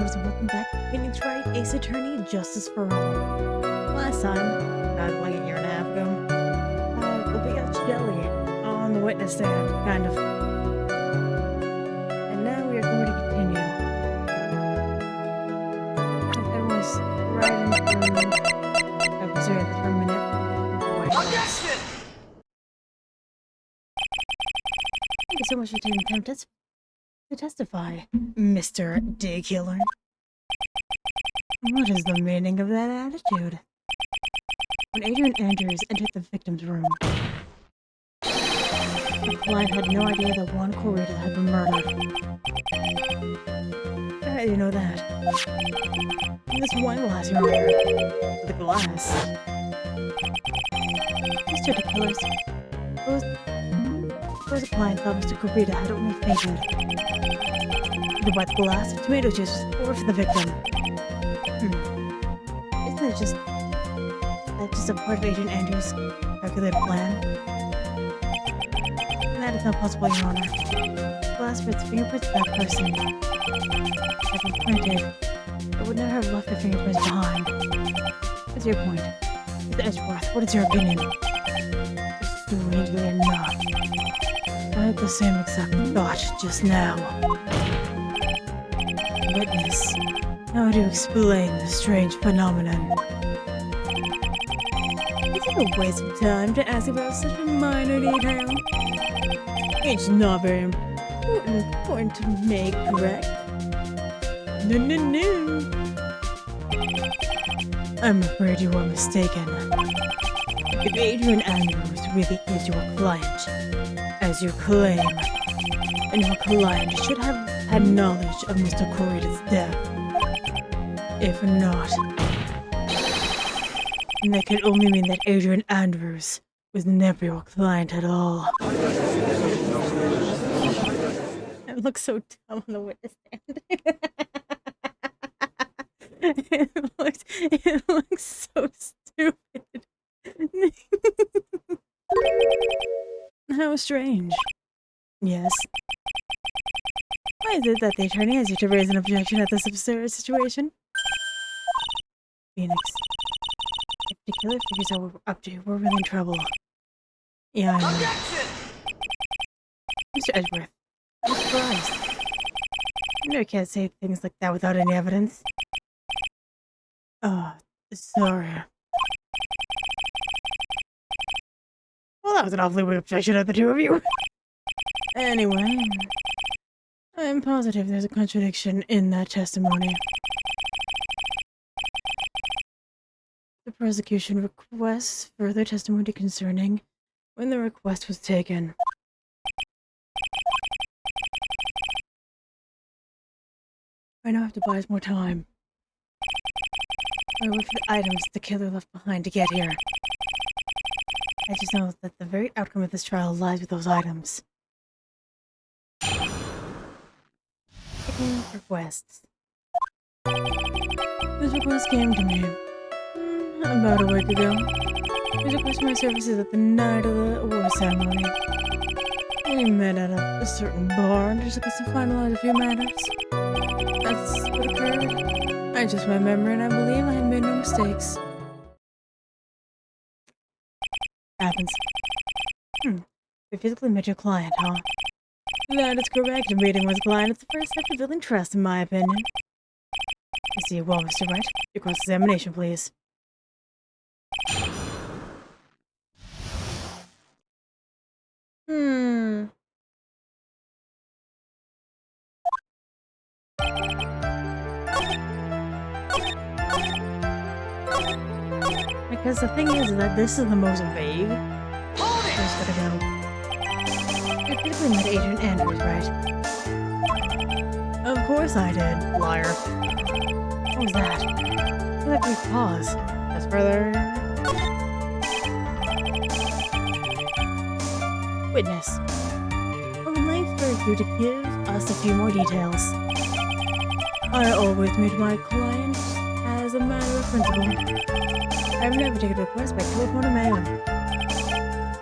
Neighbors, and welcome back to Phoenix Wright Ace Attorney, Justice for All. Last time, like a year and a half ago, we got Shelly on the witness stand, kind of. And now we are going to continue. Everyone's riding through. I was here for a minute. Objection! Thank you so much for taking the time to testify, Mr. Day Killer. What is the meaning of that attitude? When Adrian Andrews entered the victim's room, the client had no idea that Juan Corrida had been murdered. How do you know that? In this wine glass here, the glass. Mr. Day Killer, suppose the client thought Mr. Corrida had only fainted. The white glass of tomato juice was poured for the victim. Isn't it just a part of Agent Andrews' calculated plan? That is not possible, Your Honor. The glass for its fingerprints of that person had been printed, but would never have left their fingerprints behind. What's your point? Mr. Edgeworth, what is your opinion? Strangely enough, I had the same exact thought just now. Witness, how do you explain this strange phenomenon? Is it a waste of time to ask about such a minor detail? It's not very important to make, correct? No. I'm afraid you are mistaken. If Adrian Andrews really is your client, as you claim, and your client should have had knowledge of Mr. Corrida's death. If not, then that could only mean that Adrian Andrews was never your client at all. It looks so dumb on the witness stand. It looks so stupid. How strange. Yes. Why is it that the attorney has yet to raise an objection at this absurd situation? Phoenix. If the killer figures out what we're up to, we're really in trouble. Yeah, I know. Objection! Mr. Edgeworth, I'm surprised. You know you can't say things like that without any evidence. Oh, sorry. Well, that was an awfully weak objection of the two of you. Anyway, I'm positive there's a contradiction in that testimony. The prosecution requests further testimony concerning when the request was taken. I now have to buy us more time. I wait for the items the killer left behind to get here. I just know that the very outcome of this trial lies with those items. Taking requests. This request came to me about a week ago. He requested my services at the night of the award ceremony. We met at a certain bar and discussed to finalize a few matters. That's what occurred. I just my memory and I believe I have made no mistakes. Happens. We physically met your client, huh? That is correct. Meeting with client is the first step to building trust, in my opinion. I see you well, Mr. Wright. Your cross-examination, please. Because the thing is that this is the most vague. Where's gotta go? You physically met Adrian Andrews, right? Of course I did, liar. What was that? Let me pause. As further... Witness. I would like for you to give us a few more details. I always meet my clients as a matter of principle. I've never taken a request by telephone or mail.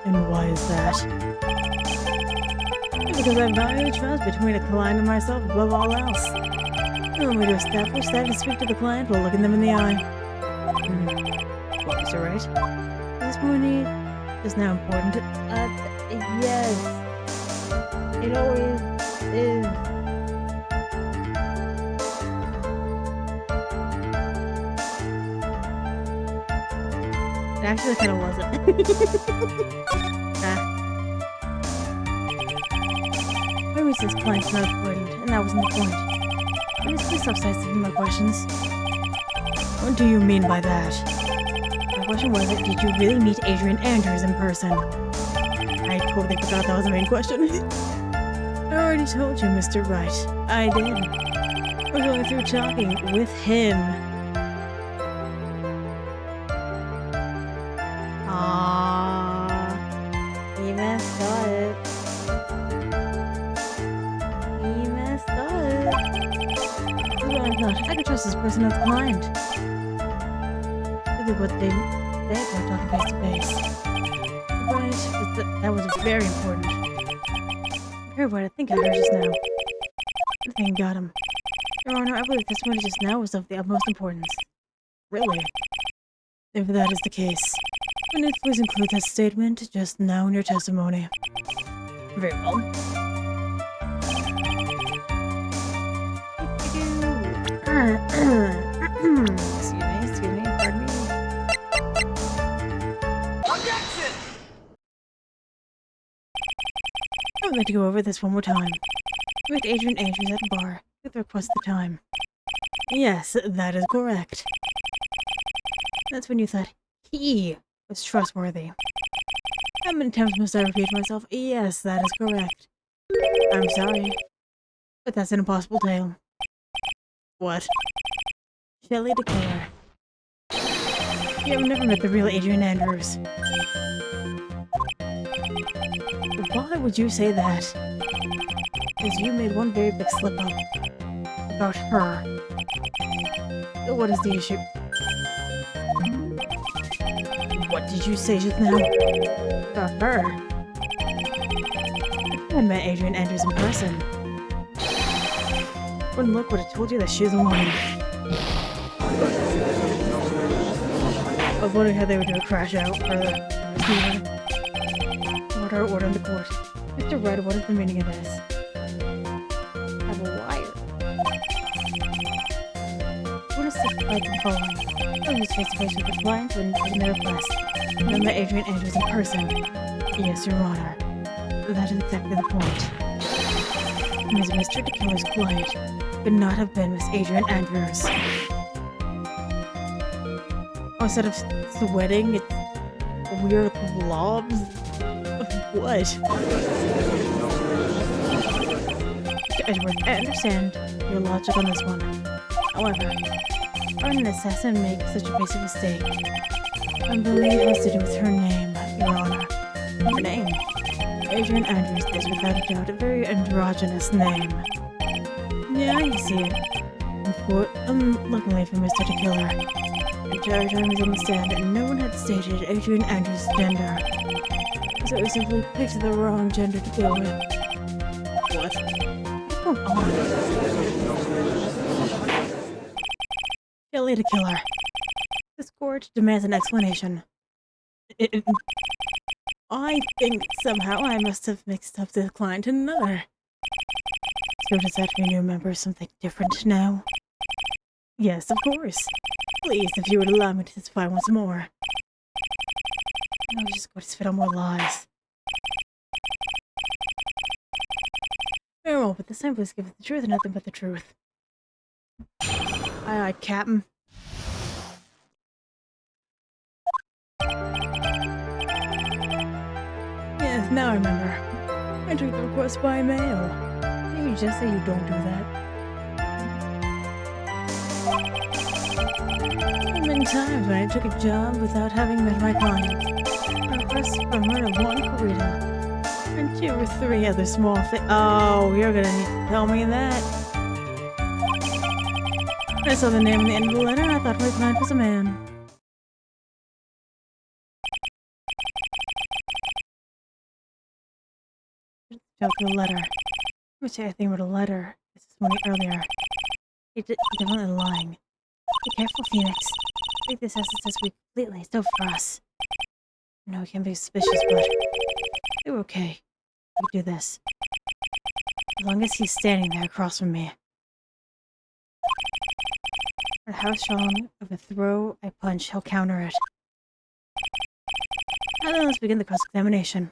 And why is that? Because I value trust between a client and myself above all else. The only way to establish that is to speak to the client while looking them in the eye. Well, Mr. Wright, is this more need is now important? Yes. It always is. It actually kind of wasn't. Maybe this client's not important, and that wasn't the point. Please stop sidestepping my questions. What do you mean by that? My question was, did you really meet Adrian Andrews in person? I totally forgot that was the main question. I already told you, Mr. Wright. I did. We're going through talking with him. He messed up. He messed up. Oh my gosh, I could trust this person as a client. Look at what they were talking face to face. Right, that was very important. Heard what I think I heard just now. I think I got him. Your Honor, I believe testimony just now was of the utmost importance. Really? If that is the case, then please include that statement just now in your testimony. Very well. Excuse me, pardon me. Objection! I would like to go over this one more time. We met Adrian Andrews at the bar, with the request of the time. Yes, that is correct. That's when you thought he was trustworthy. How many times must I repeat myself? Yes, that is correct. I'm sorry, but that's an impossible tale. What? Shelley declare. You have never met the real Adrian Andrews. Why would you say that? Because you made one very big slip-up. About her. What is the issue? What did you say just now? About her? I met Adrian Andrews in person. One look would have told you that she's the one. I was wondering how they would do a crash out for the receiver. Order in the court. Mr. Wright, what is the meaning of this? I have a wire. What is this like the following? I was face to face with the client when taking the request. I met Adrian Andrews in person. Yes, Your Honor. That is exactly the point. Ms. Mr. DeKiller's client could not have been Miss Adrian Andrews. Oh, instead of sweating, it's weird blobs? What? Edward, I understand your logic on this one. However, how did an assassin make such a basic mistake? I believe it has to do with her name, Your Honor. Her name? Adrian Andrews is without a doubt a very androgynous name. Yeah, you see it. Luckily for Mr. DeKiller, the entire time was on the stand and no one had stated Adrian Andrews' gender. So we simply picked the wrong gender to go with. What? Come on. Shelley DeKiller. This court demands an explanation. I think somehow I must have mixed up the client and another. So does that mean you remember something different now? Yes, of course. Please, if you would allow me to testify once more. I was just going to spit on more lies. Very well, but this time please give us the truth and nothing but the truth. Aye, Captain. Yes, now I remember. I took the request by mail. Maybe just say you don't do that. There have been times when I took a job without having met my client. I requested for murder one Karita. And 2 or 3 other small things. Oh, you're gonna need to tell me that. I saw the name on the end of the letter and I thought my client was a man. Joke the letter. Which I think about a letter. This is one earlier. definitely lying. Be careful, Phoenix. I think this has us completely. It's over for us. No, we can't be suspicious, but you're okay. We can do this. As long as he's standing there across from me. No matter how strong of a throw I punch, he'll counter it. Now then, let's begin the cross-examination.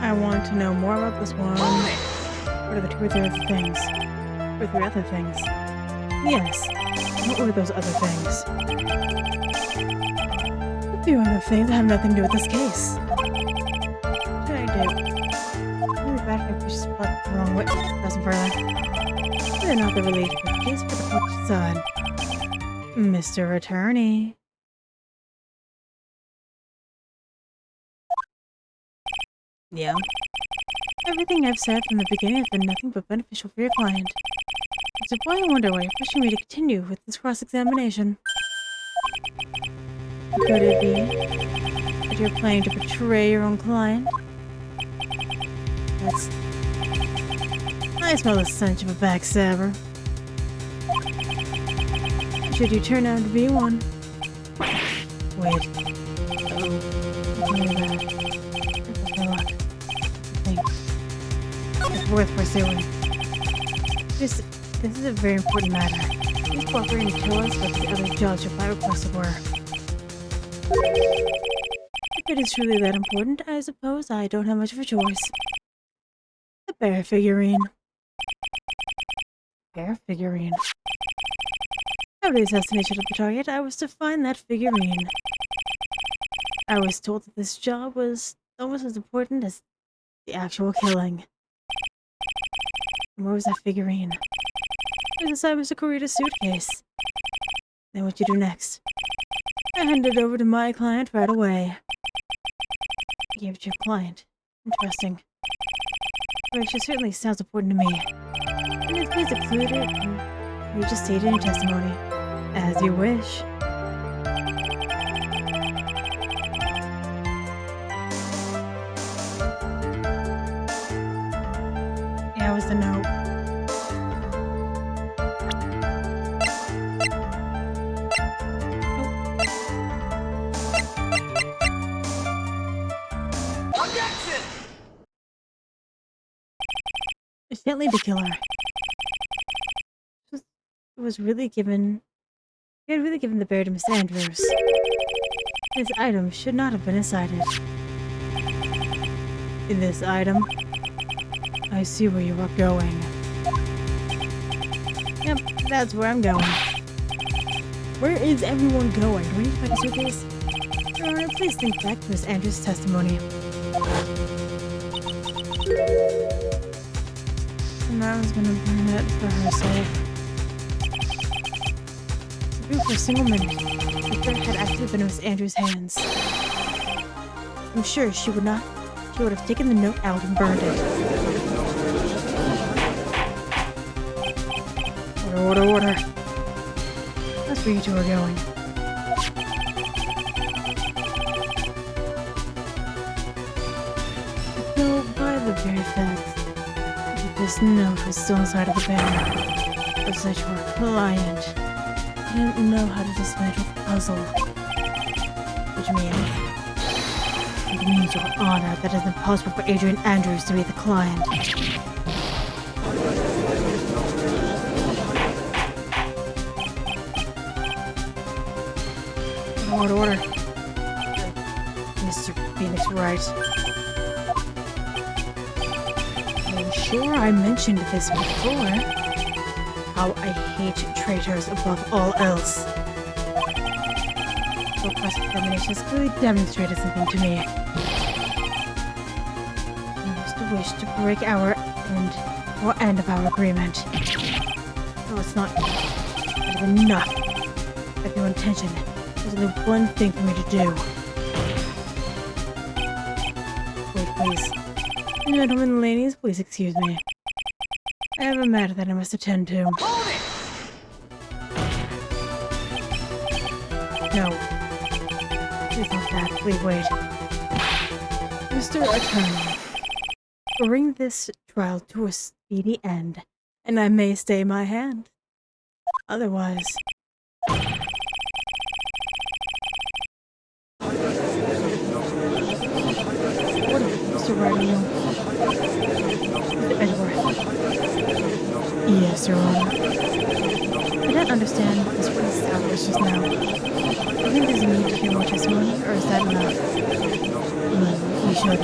I want to know more about this one. What are the 2 or 3 other things? 2 or 3 other things? Yes. What were those other things? A few other things that have nothing to do with this case. What should I do? Really bad if I push the spot the wrong way. Doesn't further. They're not the related to the case for the public side. Mr. Attorney. Yeah. Everything I've said from the beginning has been nothing but beneficial for your client. Which is why I wonder why you're pushing me to continue with this cross-examination. Could it be that you're planning to betray your own client? I smell the stench of a backstabber. Should you turn out to be one? Wait. It's worth pursuing. This is a very important matter. Please cooperate and tell us what the other judge of my requested were. If it is truly that important, I suppose I don't have much of a choice. The bear figurine. Bear figurine. After the assassination of the target, I was to find that figurine. I was told that this job was almost as important as the actual killing. And where was that figurine? It was inside Mr. Kurita's suitcase. Then what you do next? I handed it over to my client right away. You gave it to your client. Interesting. But it certainly sounds important to me. And if please include it, you just stated in your testimony. As you wish. Yeah, it was the note. Objection! It can't lead to killer. It was really given. He had really given the bear to Miss Andrews. This item should not have been inside it. In this item, I see where you are going. Yep, that's where I'm going. Where is everyone going? Do we need to find a suitcase? Please think back to Miss Andrews' testimony. And I was gonna burn it for her sake. For a single minute, the threat had actually been in Miss Andrews' hands. I'm sure she would have taken the note out and burned it. Order, order, order. That's where you two are going. Though, by the very fact that this note was still inside of the banner, was that your client didn't know how to dismantle the puzzle. Which means, Your Honor, that it's impossible for Adrian Andrews to be the client. Order. Mr. Phoenix Wright. I'm sure I mentioned this before. How I hate traitors above all else. Your cross-examination has clearly demonstrated something to me. You used to wish to break our end of our agreement. No, it's not enough. I have no intention. There's only one thing for me to do. Wait, please. Gentlemen and ladies, please excuse me. I have a matter that I must attend to. Hold it! No. Please don't back. Please wait. Mr. Attorney, bring this trial to a speedy end, and I may stay my hand. Otherwise... What is Mr. Wright, you? Mr. Edgeworth. Yes, Your Honor. I don't understand what this was established just now. Do you think there's a need to hear more testimony, or is that enough? Well, we should.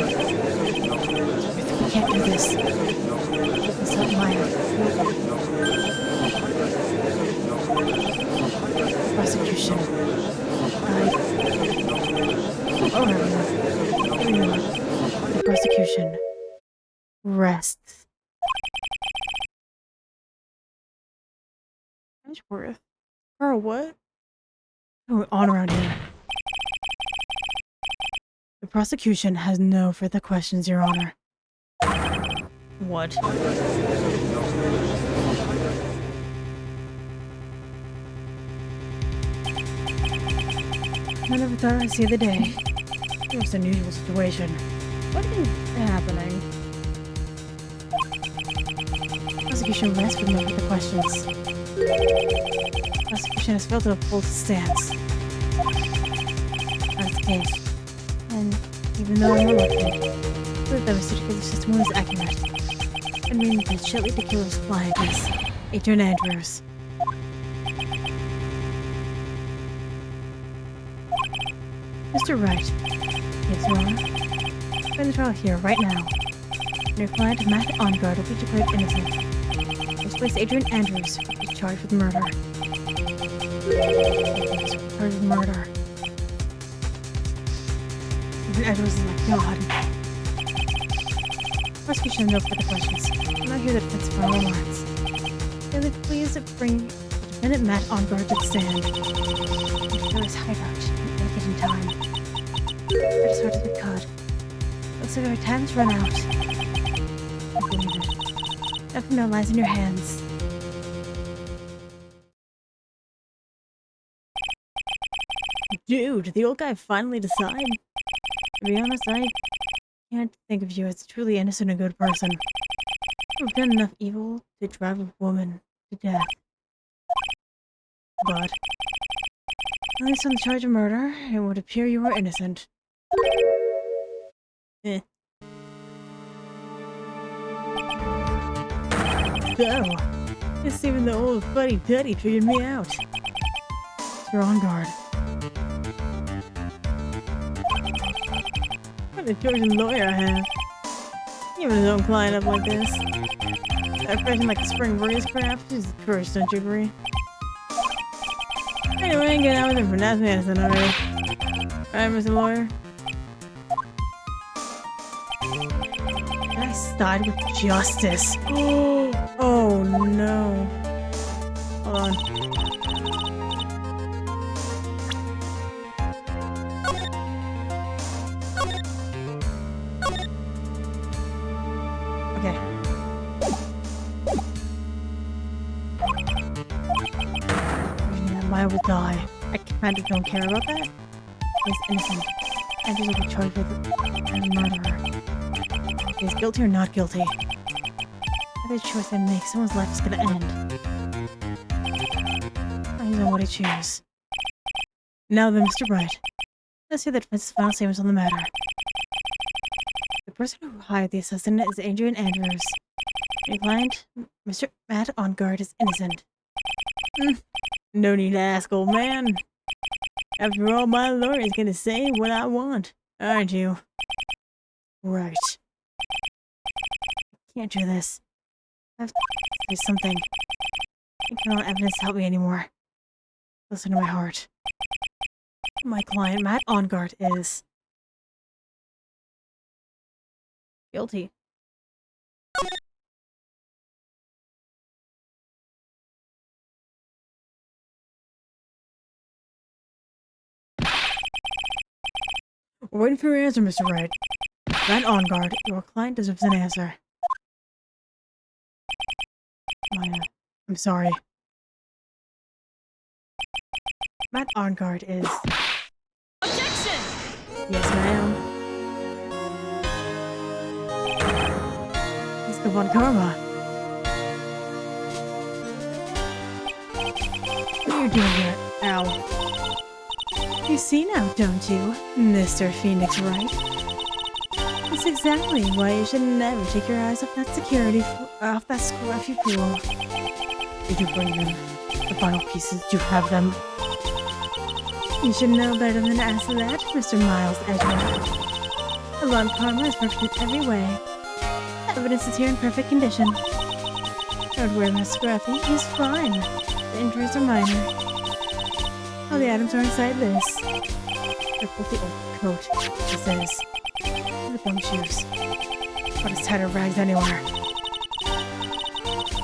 We can't do this. Consult Meyer. Prosecution. The prosecution rests. Edgeworth? Or what? What's going on around here? The prosecution has no further questions, Your Honor. What? I never thought I'd see the day. It was an unusual situation. What is happening? Prosecution rests with no further questions. Prosecution has failed to uphold its stance. That's the case. And even though I'm reluctant, I believe that Mr. Killer's testimony is accurate. I mean that Shelly the killer's client is Agent Andrews. Mr. Wright. Yes, Your Honor. We're in the trial here, right now. And your client, Matt Ongard, will be declared innocent. This place, Adrian Andrews will be charged with murder. Charged with murder. Adrian Andrews is my god. Prosecution has no further questions. I'm not here to defense for our remarks. Bailiff, please bring the defendant Matt Ongard to the stand. And show his hideout and make it in time. Try as hard as we could. Looks like our time's run out. I believe it. Nothing now lies in your hands. Dude, the old guy finally decided. To be honest, I can't think of you as a truly innocent and good person. You've done enough evil to drive a woman to death. But, at least on the charge of murder, it would appear you were innocent. Eh. So, guess even the old fuddy-duddy figured me out. You're on guard. What a Georgian lawyer I have. Even his own client up like this. That fresh like a spring breeze crap. Jesus Christ, don't you agree? Anyway, get out with him for Nash Madison already. Alright, Mr. Lawyer. I side with justice. Oh no. Hold on. Okay. Maya will die. I kind of don't care about that. He's innocent. Andrews will be charged with murder. He's guilty or not guilty. Every choice I make, someone's life is gonna end. I know what I choose. Now then, Mr. Wright. Let's hear the defense's final statements on the matter. The person who hired the assassin is Adrian Andrews. Your client, Mr. Matt Ongard, is innocent. No need to ask, old man. After all, my lawyer is gonna say what I want, aren't you? Right. I can't do this. I have to do something. I can't let evidence help me anymore. Listen to my heart. My client, Matt Ongard, is guilty. We're waiting for your answer, Mr. Wright. Matt Ongard, your client deserves an answer. Maya, I'm sorry. Matt Ongard is... Objection! Yes, ma'am. Let's go on karma. What are you doing here? Ow. You see now, don't you, Mr. Phoenix Wright? That's exactly why you should never take your eyes off that off that scruffy pool. Did you bring them? The final pieces, do you have them? You should know better than to ask that, Mr. Miles Edgeworth. The Von Karma is perfect in every way. The evidence is here in perfect condition. Don't worry about Scruffy, he's fine. The injuries are minor. All the items are inside this. The filthy old coat, he says. The bum shoes. What is tattered rags anywhere?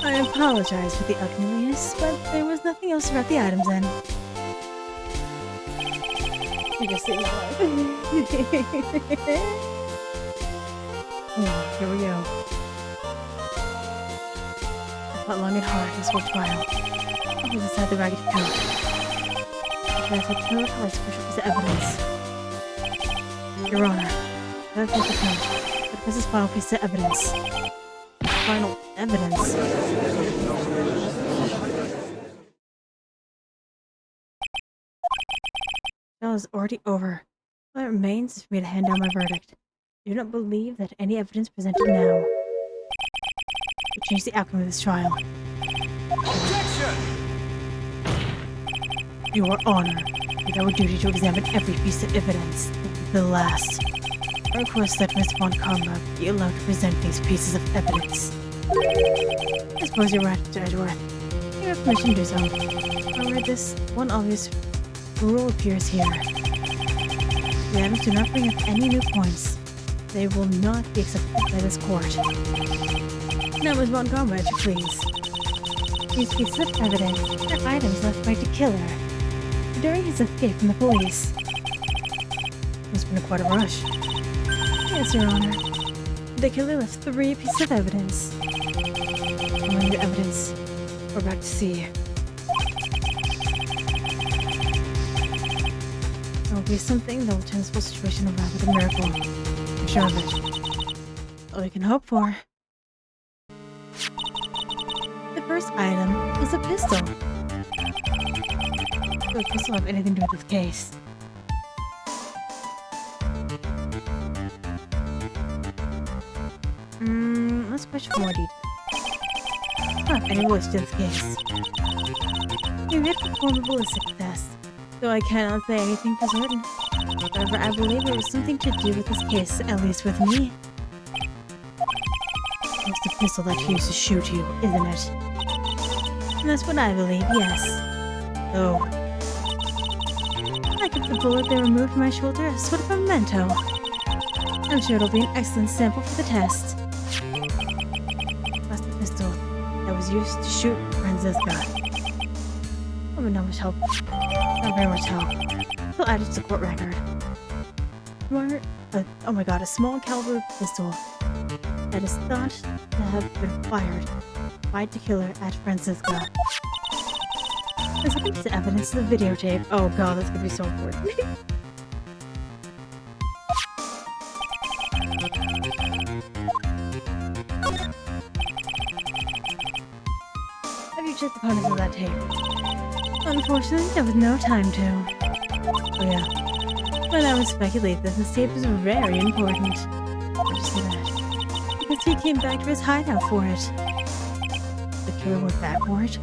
I apologize for the ugliness, but there was nothing else about the items then. You just say Oh, here we go. I fought long and hard this worthwhile. It was inside the ragged coat. That's a coat or a special piece of evidence. Your Honor, that's not the coat, but this is final piece of evidence. Final evidence. That is already over. All that remains is for me to hand down my verdict. I do not believe that any evidence presented now will change the outcome of this trial. Objection! Your Honor, it is our duty to examine every piece of evidence, to the last. I request that Miss Von Karma be allowed to present these pieces of evidence. I suppose you're right, Mr. Edgeworth. You have permission to do so. However, this one obvious rule appears here. The items do not bring up any new points. They will not be accepted by this court. Now, Ms. Von Karma, if you please. These pieces of evidence are items left by the killer during his escape from the police. Must have been quite a rush. Yes, Your Honor. The killer left 3 pieces of evidence. Only the evidence we're about to see. There will be something that will turn this whole situation around with a miracle. I'm sure of it. All we can hope for. The first item is a pistol. Does a pistol have anything to do with this case? Let's push for more detail. Not any voice to this case. We did perform a ballistic test, though I cannot say anything for certain. However, I believe it was something to do with this case, at least with me. It's the pistol that he used to shoot you, isn't it? And that's what I believe, yes. Though, I kept the bullet they removed from my shoulder as sort of a memento. I'm sure it'll be an excellent sample for the test. That's the pistol that was used to shoot Franziska. Oh, not much help. Not very much help. Still added to the court record. Oh my god, a small caliber pistol that is thought to have been fired by the killer at Franziska. The second piece of evidence is a videotape. Oh god, that's gonna be so important. Have you checked the contents of that tape? Unfortunately, there was no time to. Oh yeah. But I would speculate that this tape is very important. How'd you say that? Because he came back to his hideout for it. The killer went back for it?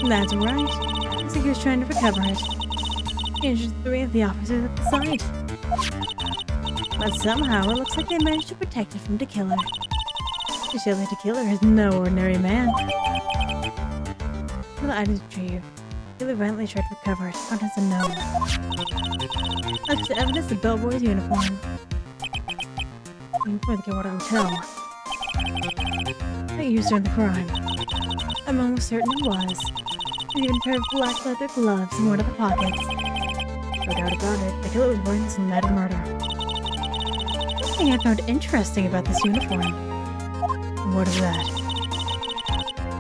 That's right. Looks like he was trying to recover it. He injured 3 of the officers at the site. But somehow it looks like they managed to protect it from the killer. Surely the killer is no ordinary man. For the items retrieved, the killer violently tried to recover it. Contents unknown. That's the evidence of Bellboy's uniform. For the Killwater Hotel. They used during the crime. I'm almost certain it was. There's even a pair of black leather gloves in one of the pockets. No doubt about it, the killer was wearing this on the night of murder. One thing I found interesting about this uniform. What is that?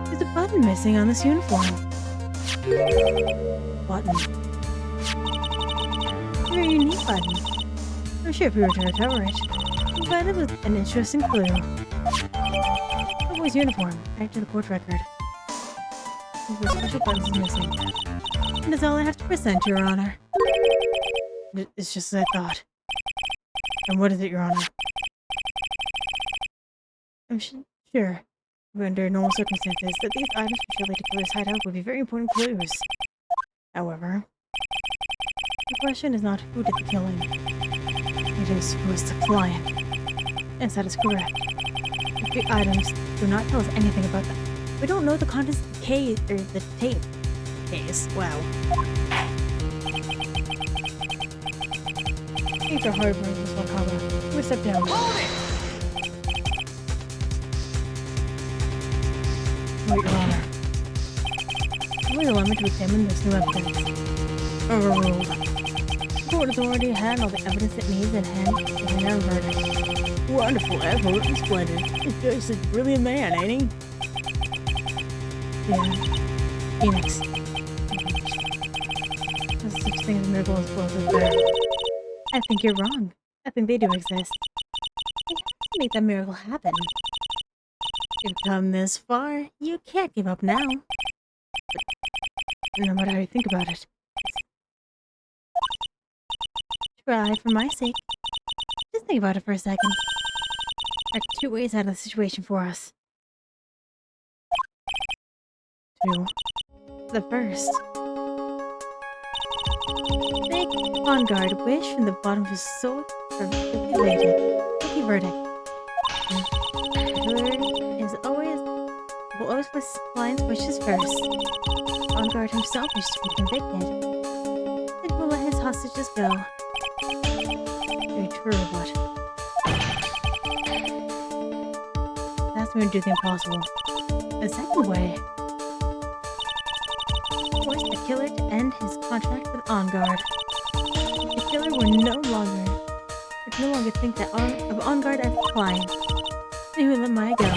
There's a button missing on this uniform. Button. Very unique button. I'm sure if we were to recover it, we'd find it was an interesting clue. The boy's uniform, back to the court record. The special buttons is missing. And that's all I have to present, Your Honor. It's just as I thought. And what is it, Your Honor? I'm sure, under normal circumstances, that these items which relate to Killer's hideout would be very important clues. However, the question is not who did the killing. It is who is the client. Yes, that is correct. If the items do not tell us anything about them, we don't know the contents of the case, or the tape. Case, wow. These are hard for this one, comma. We step down. Hold it! Wait, Your Honor. Please allow me to examine this new evidence. Overruled. The court has already had all the evidence it needs in hand to bring out a verdict. Wonderful effort. Splendid. He's a brilliant man, ain't he? Yeah. Phoenix. There's such thing as miracle explosives there. I think you're wrong. I think they do exist. Make that miracle happen. You've come this far, you can't give up now. But no matter how you think about it, try for my sake. Just think about it for a second. There are two ways out of the situation for us. Two. The first. Make on guard wish from the bottom of his soul for guilty verdict. Will always put his client's wishes first. On guard himself wishes to be convicted. Then will let his hostages go. Very true, but that's when we do the impossible. The second way, force the killer to end his contract with On Guard. If the killer would no longer think that of On Guard as a client, then he would let Maya go.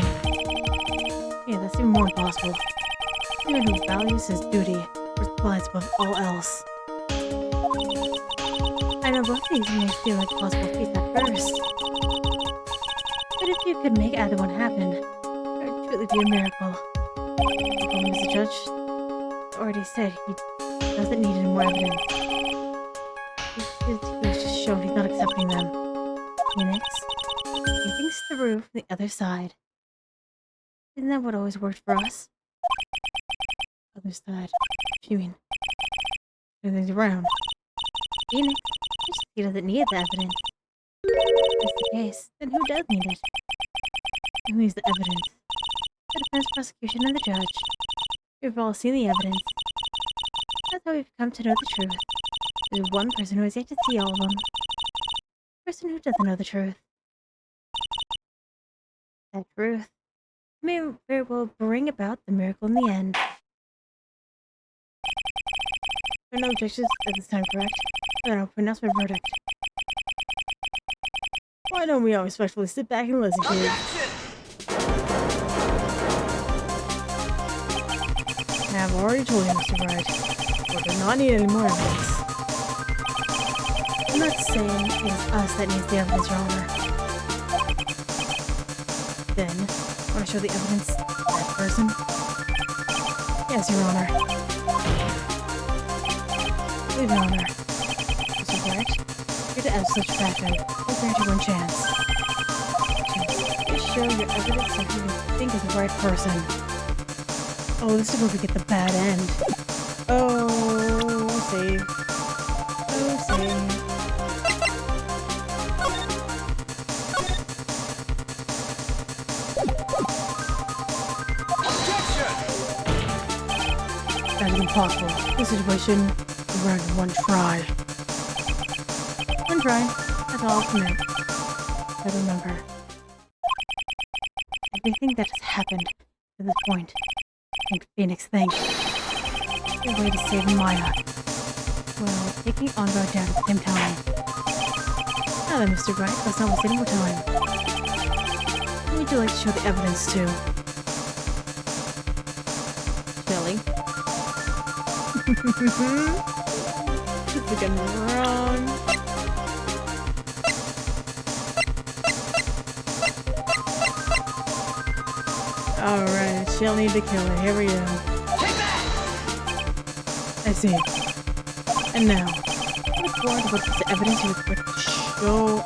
Yeah, that's even more impossible. Anyone who values his duty puts clients above all else. I know both these may feel like possible feats at first. But if you could make either one happen, it would truly be a miracle. The judge already said he doesn't need any more evidence. He was just shown he's not accepting them. Phoenix, he thinks through from the other side. Isn't that what always worked for us? Other side. What do you mean? Everything's around. Phoenix, he doesn't need the evidence. If that's the case, then who does need it? Who needs the evidence? The defense, prosecution, and the judge. We've all seen the evidence. That's how we've come to know the truth. There's one person who has yet to see all of them. The person who doesn't know the truth. That truth may very well bring about the miracle in the end. There are no objections at this time, correct? Then I'll pronounce my verdict. Why don't we all respectfully sit back and listen to it? I've already told you, Mr. Wright, we do not need any more evidence. I'm not saying it's us that needs the evidence, Your Honor. Then, want to show the evidence to that person? Yes, Your Honor. Please, Your Honor. Mr. Wright, you're to have such background. I'll grant you one chance. Just show your evidence so you can think of the right person. Oh, this is where we get the bad end. Oh, save. Oh, save. That is impossible. This situation will run in one try. One try. That's all I'll commit. But remember, everything that has happened to this point made Phoenix think. The way to save Maya. Well, taking On Guard down at the same time. Now then, Mr. Wright, let's not waste any more time. Who would you like to show the evidence to? Billy. This is getting wrong. Alright, she'll need to kill her. Here we go. I see. And now, look forward to what this evidence you would show.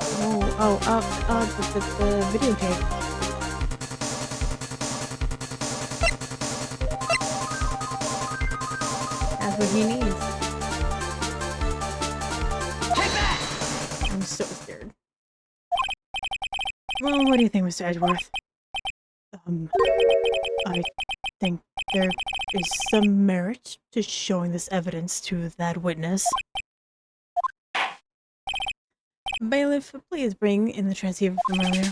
The videotape. That's what he needs. I'm so scared. Well, what do you think, Mr. Edgeworth? I think there is some merit to showing this evidence to that witness. Bailiff, please bring in the transceiver from earlier.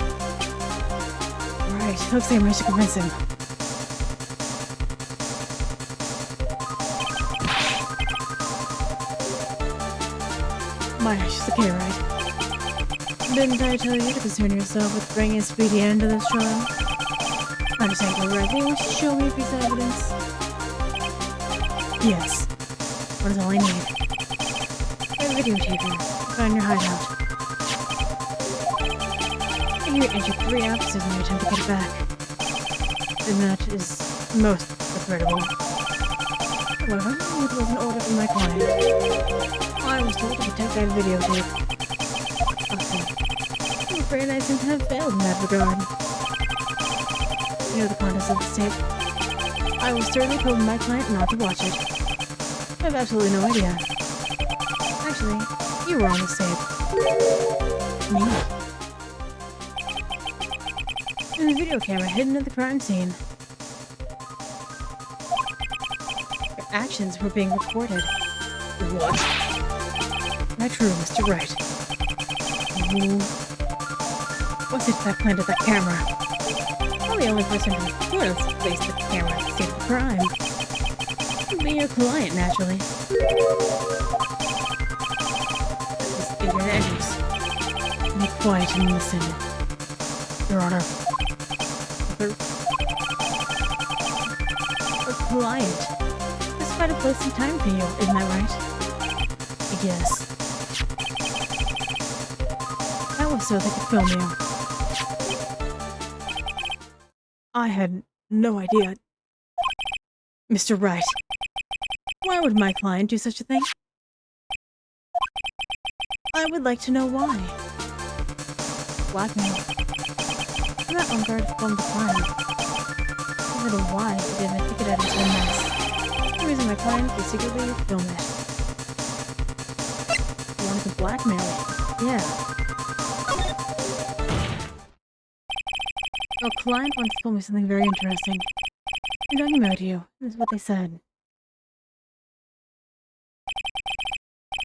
Alright, looks like I managed to convince him. My gosh, she's okay, right? Didn't I tell you to concern yourself with bringing a speedy end to this trial? I understand correctly. You want to show me a piece of evidence? Yes. What is all I need? A videotape. Find your hideout. I hear you injured 3 officers in your attempt to get it back. And that is most regrettable. However, it was an order from my client. I was told to protect that videotape. Awesome. I'm afraid I seem to have failed in that regard. You know the contents of this tape. I was certainly told my client not to watch it. I have absolutely no idea. Actually, you were on this tape. Me? In the video camera hidden at the crime scene. Your actions were being recorded. What? Not true, Mr. Wright. Who was it that planted that camera? Well, the only person who could have placed the camera at the scene of the crime would be your client, naturally. Just figure it out. Be quiet and listen. Your Honor. Her client just tried to place some time for you, isn't that right? Yes. That was so they could film you. I had no idea. Mr. Wright, why would my client do such a thing? I would like to know why. Blackmail. I'm not on guard to film the crime. I don't know why he didn't think it out into a mess. The reason my client would secretly film it. He wanted to blackmail it. Yeah. Our client once told me something very interesting. I'm talking about you. This is what they said.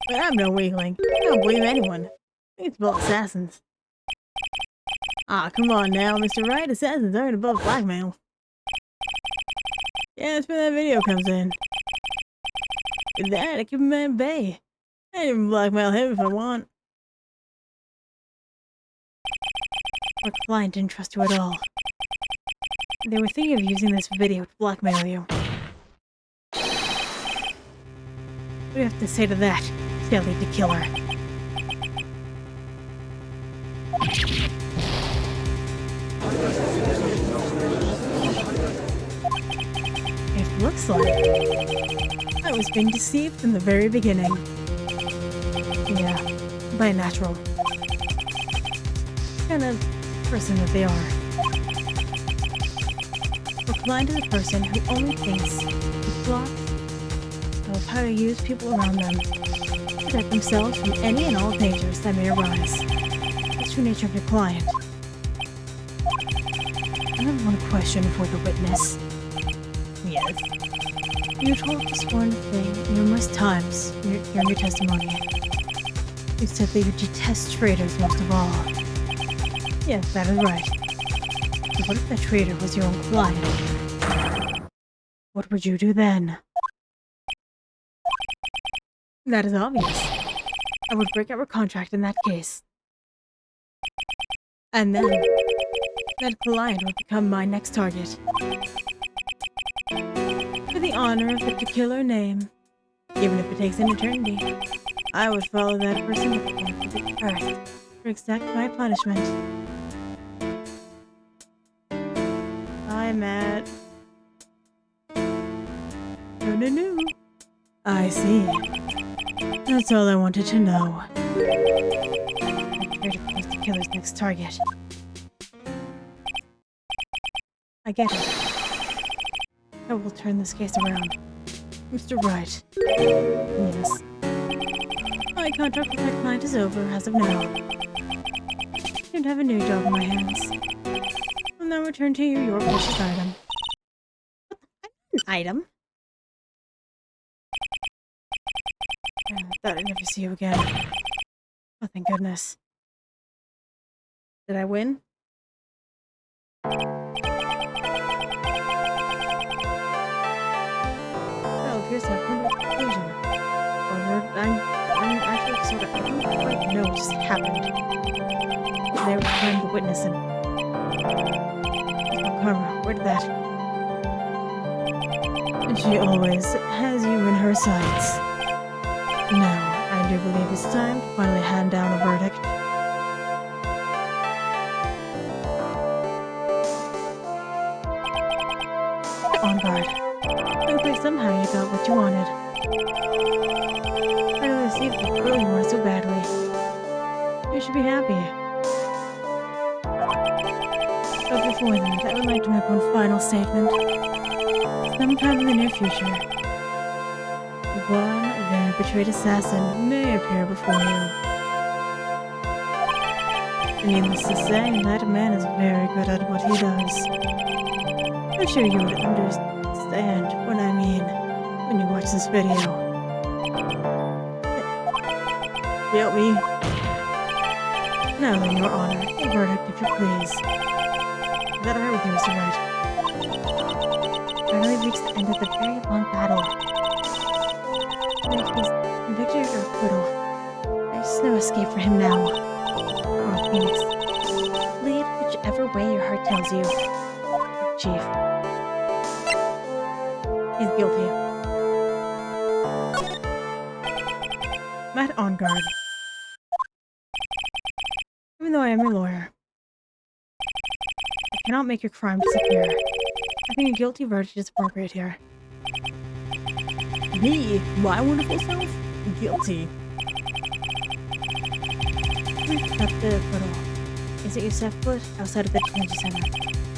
But I'm no weakling. I don't believe anyone. It's both assassins. Ah, come on now, Mr. Wright. Assassins aren't above blackmail. Yeah, that's where that video comes in. With that, I keep him at bay. I can even blackmail him if I want. Our client didn't trust you at all. They were thinking of using this video to blackmail you. What do you have to say to that, failure to kill her? It looks like I was being deceived from the very beginning. Yeah, by a natural kind of person that they are. A client is a person who only thinks with plots of how to use people around them to protect themselves from any and all dangers that may arise. That's the true nature of your client. I have one question for the witness. Yes. You told this one thing numerous times during your testimony. You said that you detest traitors most of all. Yes, that is right. But what if that traitor was your own client? What would you do then? That is obvious. I would break our contract in that case. And then, that client would become my next target. For the honor of the particular name, even if it takes an eternity, I would follow that person to the end of the earth to exact my punishment. I Matt. No. I see. That's all I wanted to know. Prepare to post the killer's next target. I get it. I will turn this case around. Mr. Wright. Yes. My contract with my client is over as of now. I don't have a new job in my hands. I'll now return to you your precious item. An item? I thought I'd never see you again. Oh, thank goodness. Did I win? Well, appears to have come to a conclusion. Or I'm actually sort of, I don't quite know what just happened. They were trying to witness him. Oh, Karma, where did that? She always has you in her sights. Now, I do believe it's time to finally hand down a verdict. On guard. Looks like somehow you got what you wanted. I know received the girl you wanted so badly. You should be happy. But before that, I would like to make one final statement. Sometime in the near future, one very betrayed assassin may appear before you. And needless to say, that man is very good at what he does. I'm sure you would understand what I mean when you watch this video. Help me. Now then, Your Honor, a verdict if you please. Is that alright with you, Mr. Wright? Finally reached the end of the very long battle. Whether he's convicted or acquittal, there's no escape for him now. Oh, Phoenix. Lead whichever way your heart tells you. Chief. He's guilty. Matt on guard. Even though I am your lawyer, I cannot make your crime disappear. I think a guilty verdict is appropriate here. Me? My wonderful self? Guilty. We've got the acquittal. Is it you set foot outside of the detention center?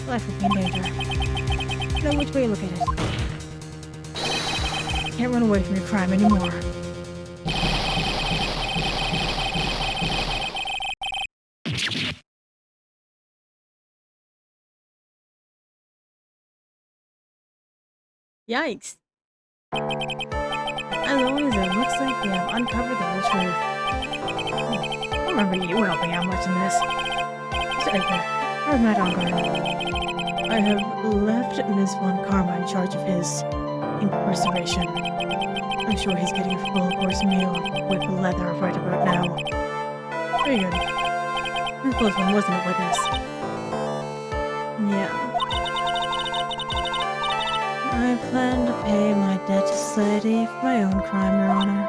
Life would be in danger. No which way you look at it. You can't run away from your crime anymore. Yikes. As always, it looks like we have uncovered the whole truth. I remember you helping out much in this. Mr. Edgar, how's Matt on guard? I have left Ms. Von Karma in charge of his incarceration. I'm sure he's getting a full-course meal of whipped leather right about now. Very good. This close one wasn't a witness. Yeah. I plan to pay my debt to society for my own crime, Your Honor.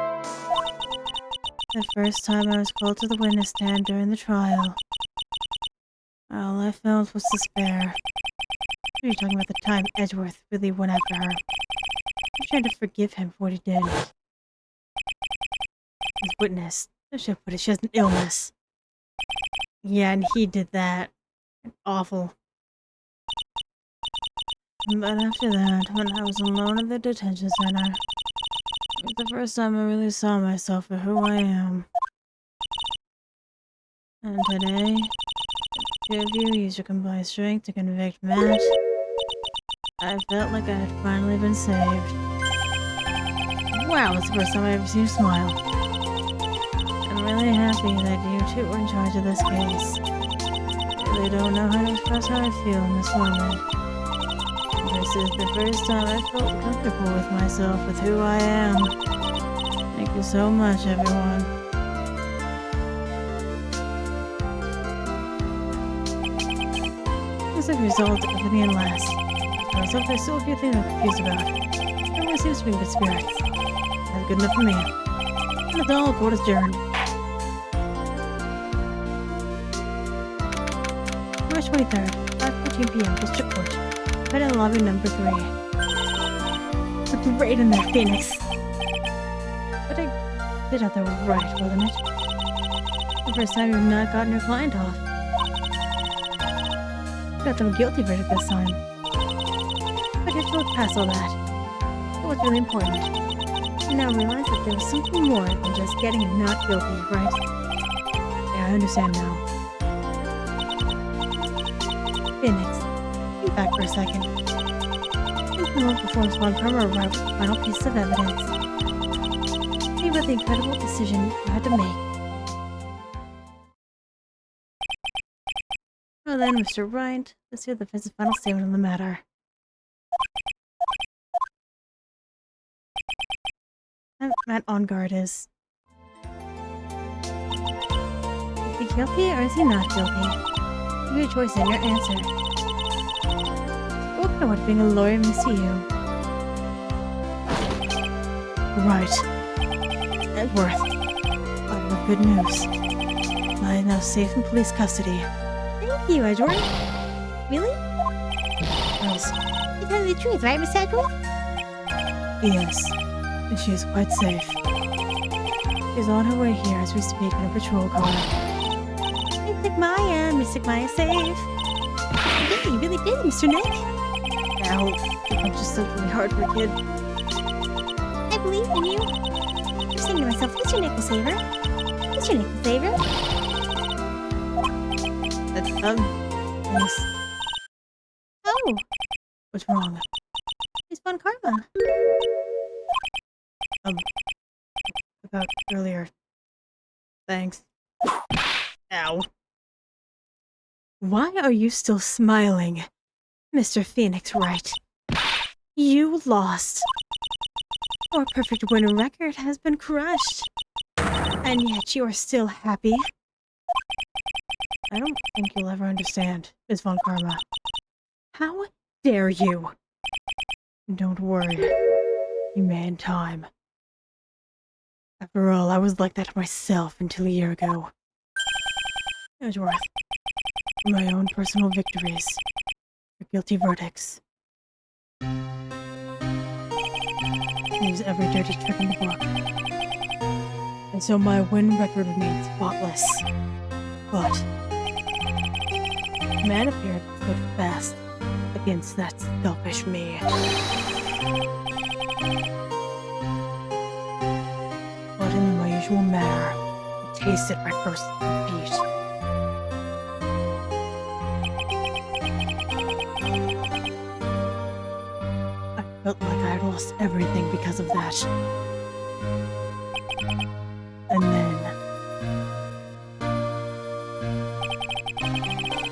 The first time I was called to the witness stand during the trial, all I felt was despair. What are you talking about the time Edgeworth really went after her? I'm trying to forgive him for what he did. His witness. I should put it, she has an illness. Yeah, and he did that. Awful. But after that, when I was alone at the detention center, it was the first time I really saw myself for who I am. And today, the two of you used your combined strength to convict Matt. I felt like I had finally been saved. Wow, it's the first time I've ever seen you smile. I'm really happy that you two were in charge of this case. I really don't know how to express how I feel in this moment. This is the first time I felt comfortable with myself, with who I am. Thank you so much, everyone. Looks like we resolved everything at last. However, there's still a few things I'm confused about. Everyone seems to be in good spirits. That's good enough for me. And that's all, court is adjourned. March 23rd, 5:14 p.m. District Court. put in lobby number 3. Looked great in there, Phoenix. But I did have the right, wasn't it? The first time you've not gotten your client off. Got them a guilty verdict this time. But you look past all that. It was really important. You now realize that there was something more than just getting him not guilty, right? Yeah, I understand now. Phoenix, think back for a second. Think about before Von Karma arrived with the final piece of evidence. Think about the incredible decision you had to make. Well then, Mr. Wright, let's hear the defense's final statement on the matter. Matt on guard is he guilty or is he not guilty? Your choice and your answer. What kind of what being a lawyer means to you? Right. Edworth. I have good news. I am now safe in police custody. Thank you, Edward. Really? Yes. You're telling the truth, right, Miss Edward? Yes. And she is quite safe. She's on her way here as we speak in a patrol car. Miss Maya safe. Yeah, you really did, Mr. Nick. Ow. It's just so really hard for a kid. I believe in you. I'm saying to myself, Mr. Nick will save her. Mr. Nick will save her. Yes. Oh, What's wrong? it's Von Karma. About earlier. Thanks. Ow. Why are you still smiling, Mr. Phoenix Wright? You lost. Your perfect winning record has been crushed. And yet you are still happy. I don't think you'll ever understand, Ms. Von Karma. How dare you? Don't worry. You may in time. After all, I was like that myself until a year ago. Edgeworth, for my own personal victories, for guilty verdicts. Use every dirty trick in the book. And so my win record remains spotless. But a man appeared to stood fast against that selfish me. But in my usual manner, I tasted my first defeat. I felt like I had lost everything because of that. And then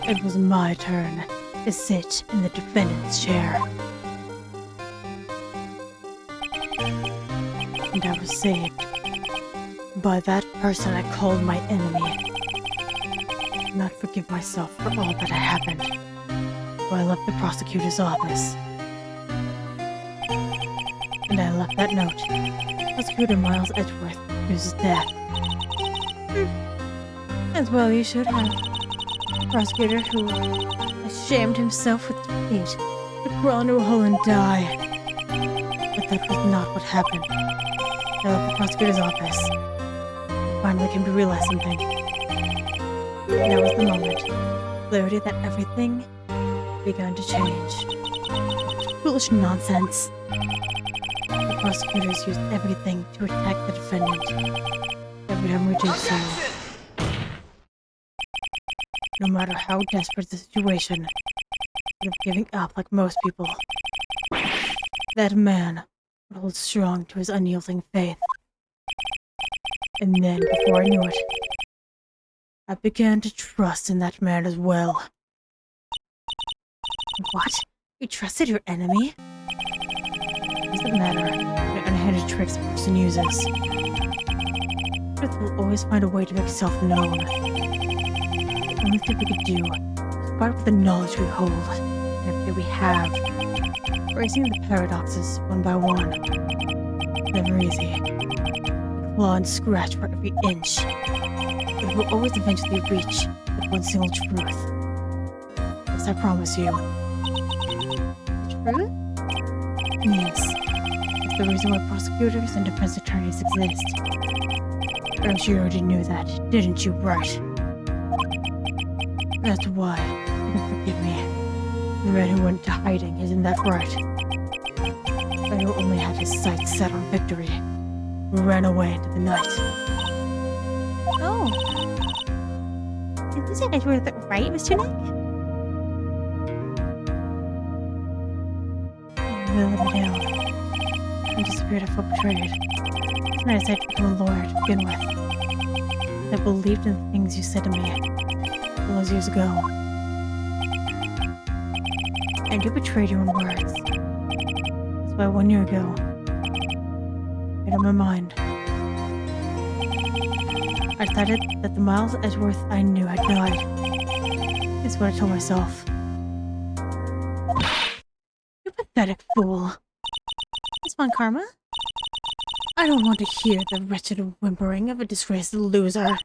it was my turn to sit in the defendant's chair. And I was saved by that person I called my enemy. I did not forgive myself for all that had happened. So I left the prosecutor's office. And I left that note. Prosecutor Miles Edgeworth to his death. As well you should have. A prosecutor who ashamed himself with defeat to crawl into a hole and die. But that was not what happened. I left the prosecutor's office. I finally came to realize something. And that was the moment. Clarity that everything began to change. Foolish nonsense. The prosecutors used everything to attack the defendant. Every time we did so. No matter how desperate the situation, instead of giving up like most people, that man would hold strong to his unyielding faith. And then, before I knew it, I began to trust in that man as well. What? You trusted your enemy? It doesn't matter what unhanded tricks a person uses. Truth will always find a way to make itself known. The only thing we could do is part with the knowledge we hold, and everything we have. Erasing the paradoxes one by one. Never easy. Claw and scratch for every inch. But we'll always eventually reach that one single truth. This I promise you. truth? Yes. It's the reason why prosecutors and defense attorneys exist. I'm sure you already knew that, didn't you, Wright? That's why you can forgive me. The man who went to hiding, isn't that right? The man who only had his sights set on victory, who ran away into the night. Oh. Did you say Edgeworth Wright, Mr. Nick? You really let me down. I disappeared, I felt betrayed. And I decided to become a lawyer to begin with. I believed in the things you said to me all those years ago. And you betrayed your own words. That's why 1 year ago, I made up my mind. I decided that the Miles Edgeworth I knew had died. Is what I told myself. You pathetic fool. Miss Von Karma? I don't want to hear the wretched whimpering of a disgraced loser.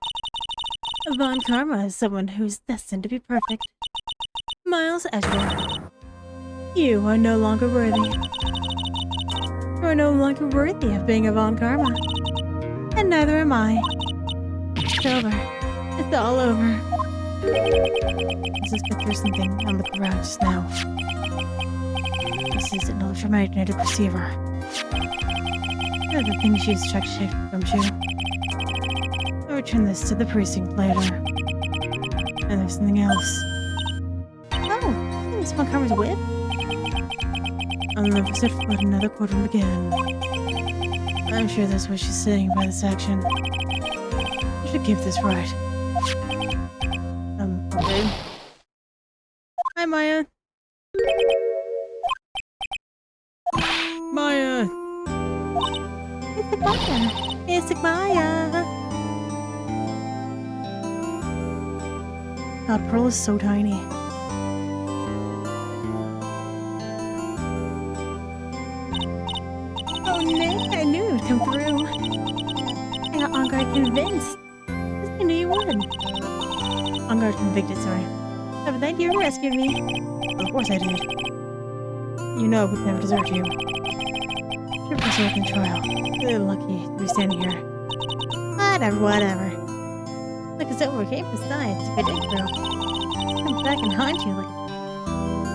Von Karma is someone who's destined to be perfect. Miles Edgeworth, you are no longer worthy. You are no longer worthy of being a Von Karma. And neither am I. It's over. It's all over. Let's just get through something on the ground just now. This is an electromagnetic receiver. The things she's checked from you. I'll return this to the precinct later. And there's something else. Oh, Miss Von Karma's whip? I'll never set foot in another courtroom again. I'm sure that's what she's saying by this action. I should keep this right. Okay. Hi, Maya. Maya! It's Maya. God, Pearl is so tiny. Oh, Nick, I knew you would come through. I got on guard convinced. I knew you would. On guard convicted, sorry. But then you rescued me. Of course I did. You know I would never desert you. You're preserved in trial. Really lucky to be standing here. Whatever. Look, it's over, okay? Besides, if I did grow, I'd come back and haunt you like a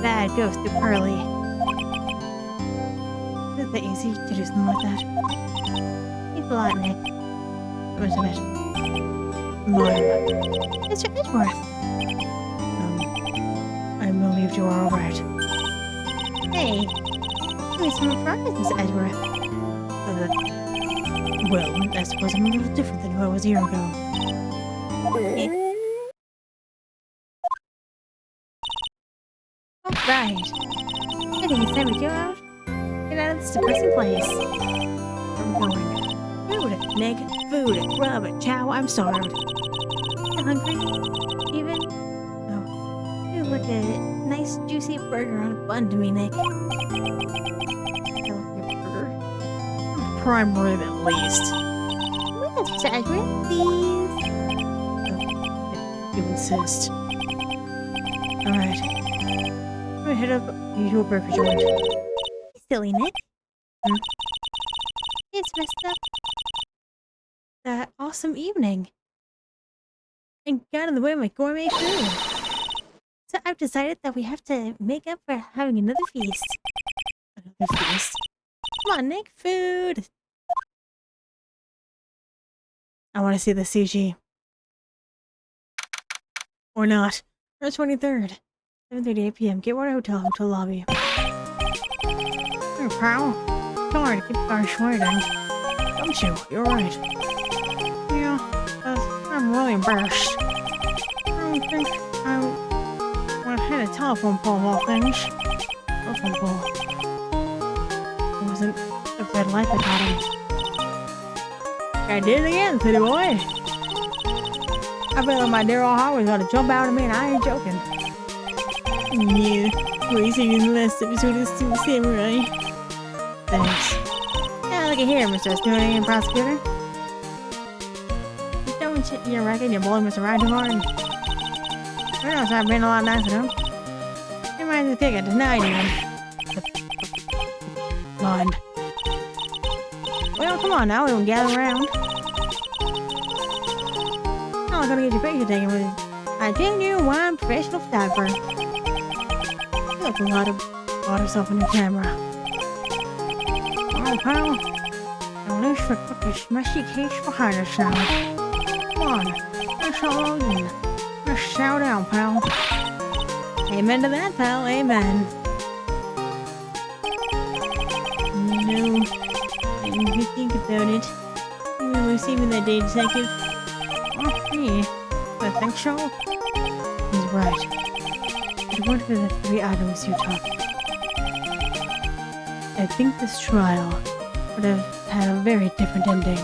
bad ghost through Pearly. Is it that easy to do something like that? Thanks a lot, Nick. What is it? Maya. Mr. Edgeworth. I'm relieved you are alright. Hey. Give me some progress, Mr. Edgeworth. Well, I suppose I'm a little different than who I was a year ago. Alright. I think it's time to go out. Get out of this depressing place. I'm going. Food, Nick. Food. Rub it. Chow. I'm starved. You hungry? Even? No. You look a nice juicy burger on a bun to me, Nick. Prime rib at least. Yes, Mr. Edgeworth, please. If you insist. Alright. I'm gonna head up to a burger joint. Silly Nick. It's messed up. That awesome evening. And got in the way of my gourmet food. So I've decided that we have to make up for having another feast. Another feast. Come on, Nick. Food. I want to see the CG. Or not. March 23rd. 7:38 p.m. Gateway Hotel lobby. Hey, pal. Sorry to keep our short end. Don't you? You're right. Yeah, I'm really embarrassed. I don't think I hit a telephone pole of all things. Telephone pole. It wasn't a red light that got him. I did it again, city boy. I feel like my dear old heart was gonna jump out of me, and I ain't joking. Yeah, what you seen in the last episode of Samurai. Thanks. Yeah, look at here, Mr. Attorney Prosecutor. Don't you reckon your boy Mr. Ride too hard? I know I've been a lot nicer to him. He might just kick it tonight, even. The kind. Well, come on now, we don't gather around. I'm gonna get your picture taken with a genuine professional photographer. You look a lot of water off in your camera. Oh, pal. Now let's put this messy case behind us now. Come on, let's all in. Let's shout out, pal. Amen to that, pal. Amen. No, if you think about it, you will see me that day, detective. Oh, yeah. I think so. He's right. It weren't for the 3 items you took. I think this trial would have had a very different ending.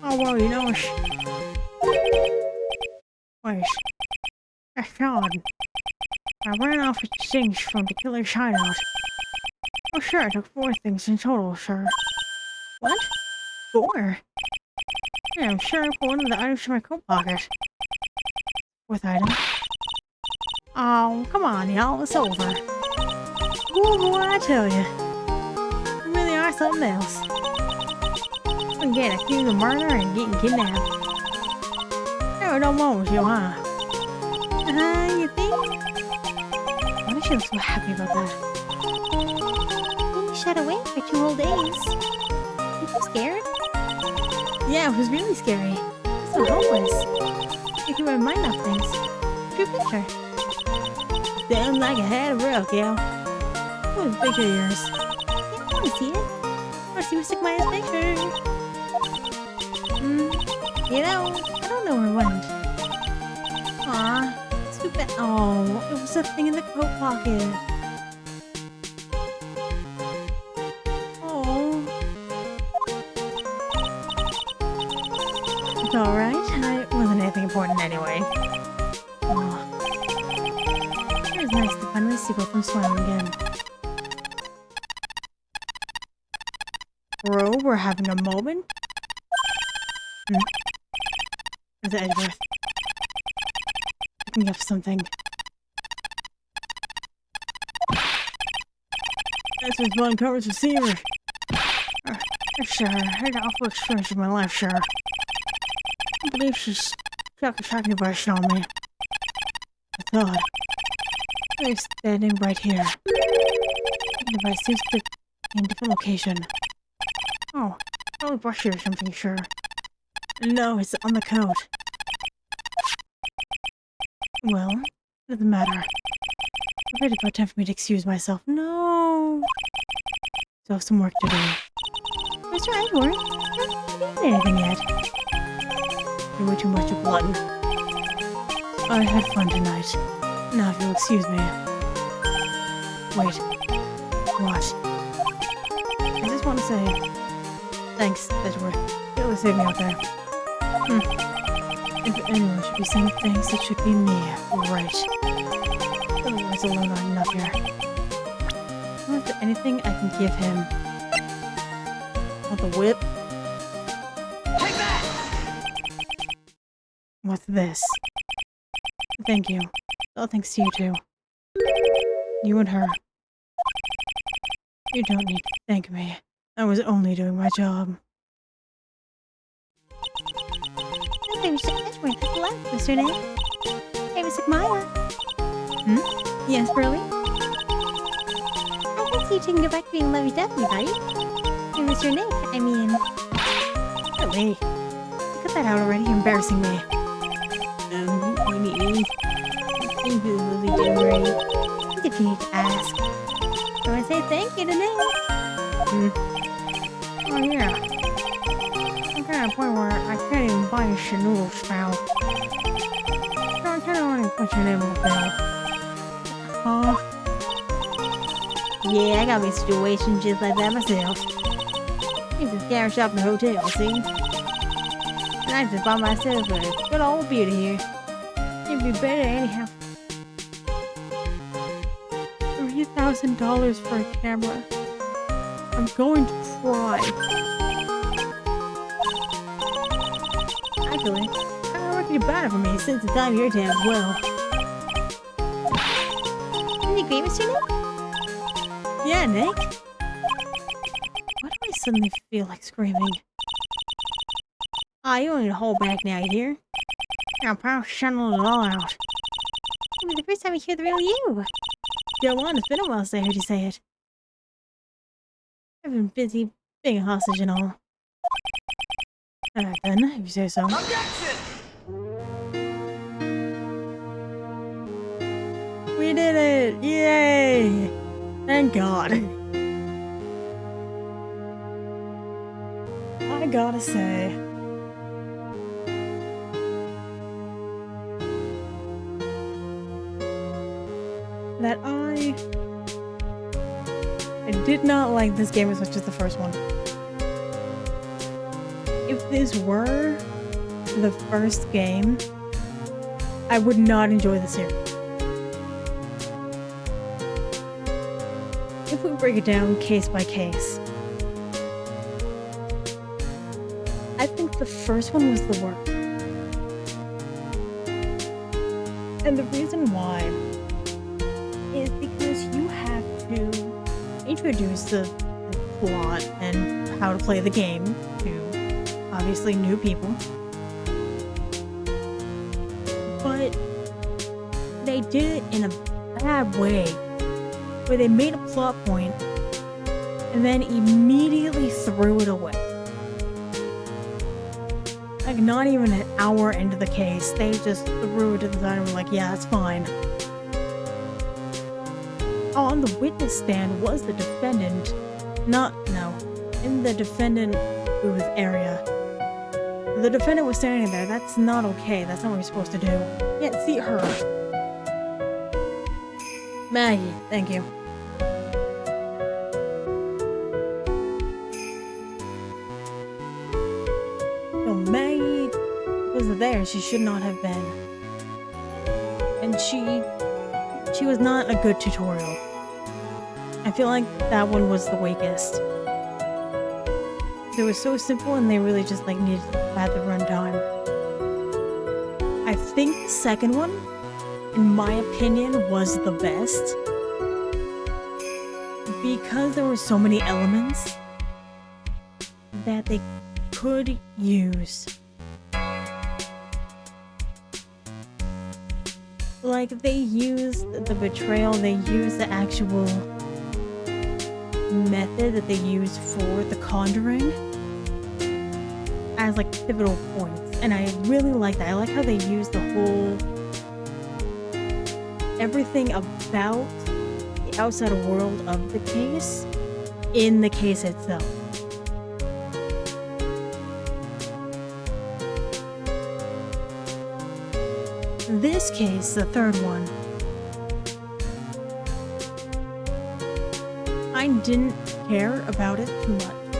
Oh, well, you know, wait. That's odd. I ran off with things from the killer's hideout. Oh, sure, I took 4 things in total, sir. What? 4? Yeah, I'm sure I put one of the items in my coat pocket. 4th item. Oh, come on, y'all, it's over. Ooh, boy, I tell you. You really are something else. I'm getting accused of murder and getting kidnapped. Never no more with you, huh? You think? Why does she look so happy about that? You shut away for 2 whole days. Are you scared? Yeah, it was really scary. So hopeless. You can remind of things. True picture. Sounds like I had a rough, gal. What was the picture of yours? Yeah, I want to see it. Or see Mr. Myers' picture. You know, I don't know where it went. Aw, it's too bad. Oh, it was a thing in the coat pocket. Oh. It's alright. It wasn't anything important anyway. Oh. It was nice to finally see both of them smiling again. Bro, we're having a moment? Is it Edgeworth? Picking up something. This was one coverage receiver. Sure, I had an awful experience in my life, sure. I believe she's got a tracking device on me. I thought. They're standing right here. The device seems to be in a different location. Oh, probably brush here or something, sure. No, it's on the coat. Well, it doesn't matter. It's already about time for me to excuse myself. No! So I have some work to do. Mr. Edward, you haven't eaten anything yet. You're way too much of glutton. I had fun tonight. Now if you'll excuse me. Wait. What? I just want to say... Thanks, Edgeworth. You really saved me out there. If anyone should be saying thanks, it should be me. Right. Otherwise alone aren't enough here. Is there anything I can give him? Want the whip? Take that! What's this? Thank you. Oh, thanks to you too. You and her. You don't need to thank me. I was only doing my job. Hey, Mr. Edgeworth, hello, Mr. Nate. Hey, Mr. Maya. Yes, Burley? I guess you can go back to being lovey-dovey, buddy. Hey, Mr. Nick, I mean... Burley. Cut that out already, you're embarrassing me. Amy. Thank you, Lily Denry. If you need to ask. So I say thank you to Nick. Oh, yeah. I'm kind of point where I can't even buy a Chanel spout. So I kind of want to put your name on the bill. Huh? Yeah, I got me a situation just like that myself. Used to scare shop in the hotel, see? And I just bought myself a good old beauty here. It'd be better anyhow. $3,000 for a camera. I'm going to cry. Actually, I don't reckon you're bad for me since the time your town as well. Is it great, Mr. Nick? Yeah, Nick. suddenly feel like screaming. Ah, you don't need to hold back now, you hear? Now, I'll channel it all out. It'll be the first time you hear the real you. Go on, it's been a while since I heard you say it. I've been busy being a hostage and all. Alright then, if you say so. Objection! We did it! Yay! Thank God. I gotta say, that I did not like this game as much as the first one. If this were the first game, I would not enjoy the series. If we break it down case by case, I think the first one was the worst. And the reason why is because you have to introduce the plot and how to play the game to obviously new people. But they did it in a bad way, where they made a plot point and then immediately threw it away. Like, not even an hour into the case, they just threw it to the side and were like, yeah, it's fine. On the witness stand was the defendant, in the defendant booth area. The defendant was standing there. That's not okay. That's not what you're supposed to do. You can't see her. Maggie, thank you. So Maggie was there. She should not have been. And she was not a good tutorial. I feel like that one was the weakest. It was so simple and they really just like needed to add the runtime. I think the second one, in my opinion, was the best. Because there were so many elements that they could use. Like, they used the betrayal, they used the actual method that they used for the conjuring as like pivotal points, and I really like that. I like how they use the whole everything about the outside world of the case in the case itself. This case, the third one, I didn't care about it too much.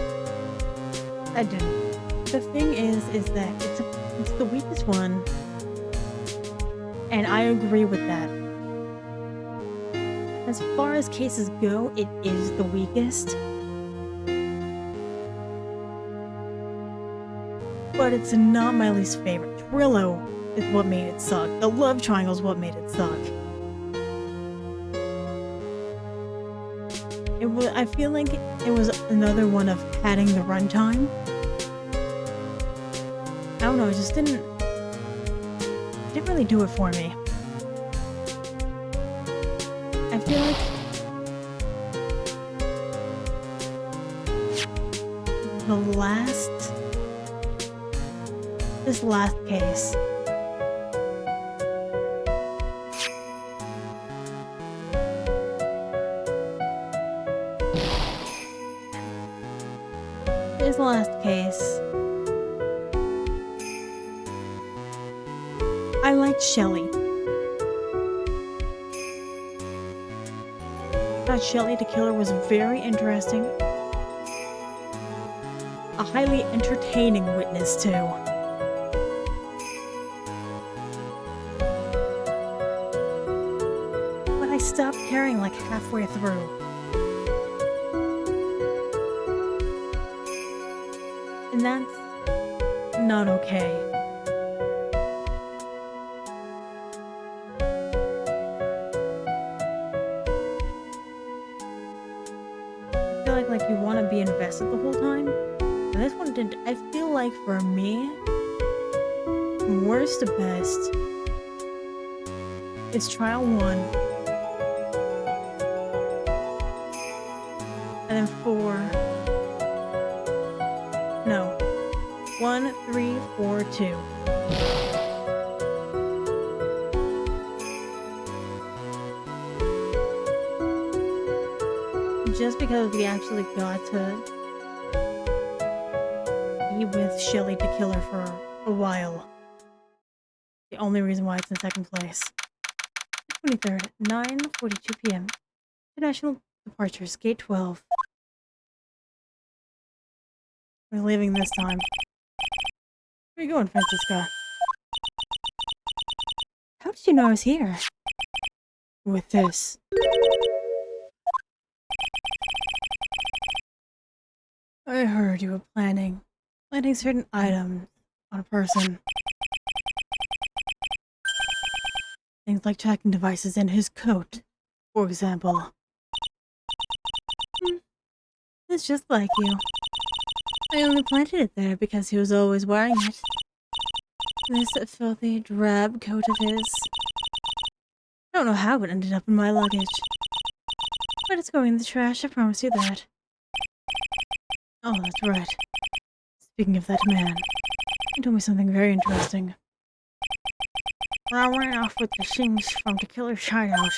I didn't. The thing is that it's the weakest one, and I agree with that. As far as cases go, it is the weakest. But it's not my least favorite. Trillo is what made it suck. The love triangle is what made it suck. I feel like it was another one of padding the runtime. I don't know, it just didn't really do it for me. I feel like this last case, I liked Shelly. I thought Shelly the killer was very interesting. A highly entertaining witness too. But I stopped caring like halfway through. And that's not okay. I feel like you want to be invested the whole time. And this one didn't. I feel like for me, from worst to best, it's trial 1. And then 4. No. 1, 3, 4, 2. Just because we actually got to be with Shelly to kill her for a while. The only reason why it's in second place. 23rd, 9:42 p.m. International departures, gate 12. We're leaving this time. Where are you going, Francisca? How did you know I was here? With this. I heard you were planting certain items on a person. Things like tracking devices in his coat, for example. It's just like you. I only planted it there because he was always wearing it. This filthy, drab coat of his. I don't know how it ended up in my luggage. But it's going in the trash, I promise you that. Oh, that's right. Speaking of that man, he told me something very interesting. When I ran off with the things from the killer's hideout,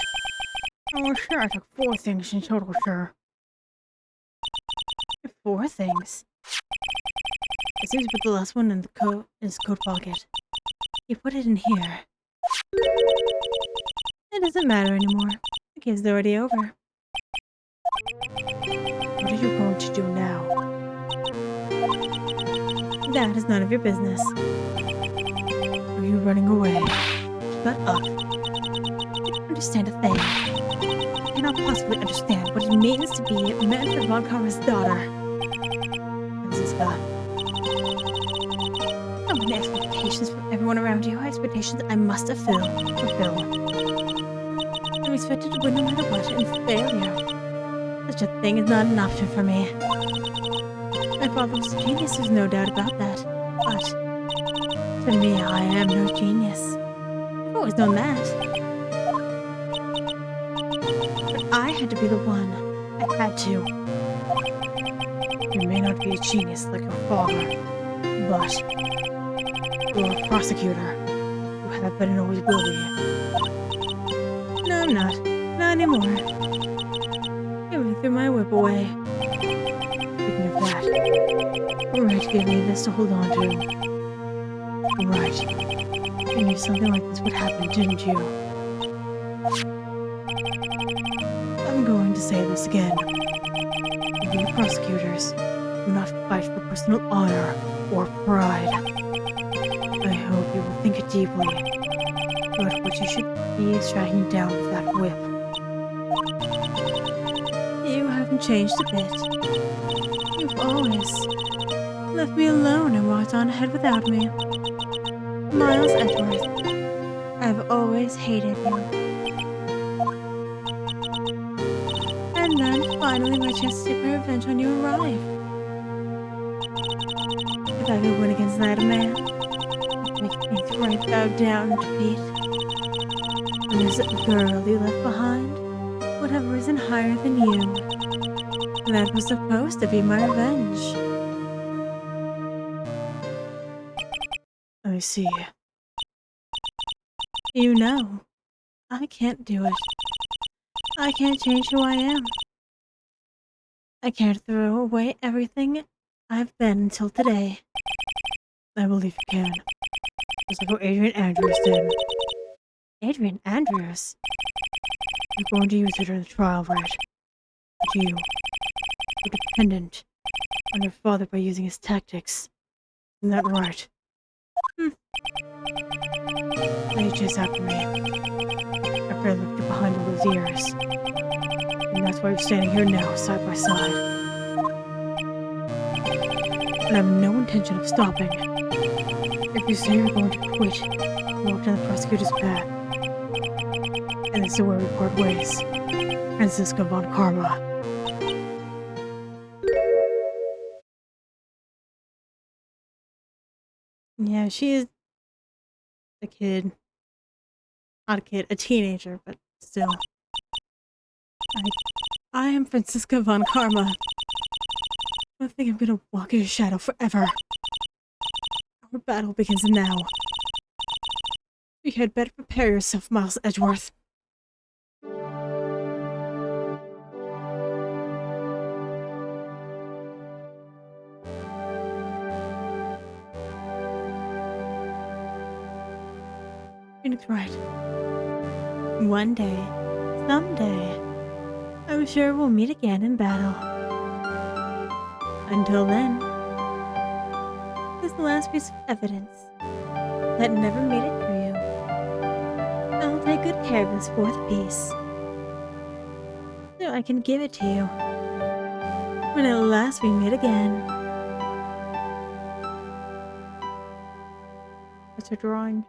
I was sure I took 4 things in total, sir. 4 things? It seems to put the last one in his coat pocket. He put it in here. It doesn't matter anymore. The game's already over. What are you going to do now? That is none of your business. Are you running away? Shut up. You don't understand a thing. You cannot possibly understand what it means to be Manfred von Karma's daughter. Francisca. So many expectations from everyone around you. Expectations I must fulfill. I'm expected to win no matter what, and failure. Such a thing is not an option for me. My father was a genius, there's no doubt about that. But, to me, I am no genius. I've always known that. But I had to be the one. I had to. You may not be a genius like your father, but you're a prosecutor. You have been and always will be. No, I'm not. Not anymore. Give me threw my whip away. Speaking of that, Wright gave me this to hold on to. Right. You knew something like this would happen, didn't you? I'm going to say this again. We prosecutors do not fight for personal honor or pride. I hope you will think deeply about what you should be striking down with that whip. You haven't changed a bit. You've always left me alone and walked on ahead without me. Miles Edgeworth, I've always hated you. And then, finally, my chance to take my revenge on you arrived. If I could win against that man, I'd make Phoenix Wright bow down in defeat. And this girl you left behind would have risen higher than you. That was supposed to be my revenge. I see. You know, I can't do it. I can't change who I am. I can't throw away everything I've been until today. I believe you can. Just like what Adrian Andrews did. Adrian Andrews? You're going to use it in the trial, right? But you were dependent on your father by using his tactics. Isn't that right? Now you chase after me. After I left you behind all those years. And that's why you're standing here now, side by side. And I have no intention of stopping. If you say you're going to quit, walk down the prosecutor's path. And this is where we part ways. Francisca von Karma. she's a kid. Not a kid, a teenager, but still. I am Francisca von Karma. I think I'm gonna walk in your shadow forever. Our battle begins now. You had better prepare yourself, Miles Edgeworth. Phoenix Wright. One day, someday, I'm sure we'll meet again in battle. Until then, this is the last piece of evidence that never made it to you. I'll take good care of this fourth piece, so I can give it to you when at last we meet again. What's her drawing?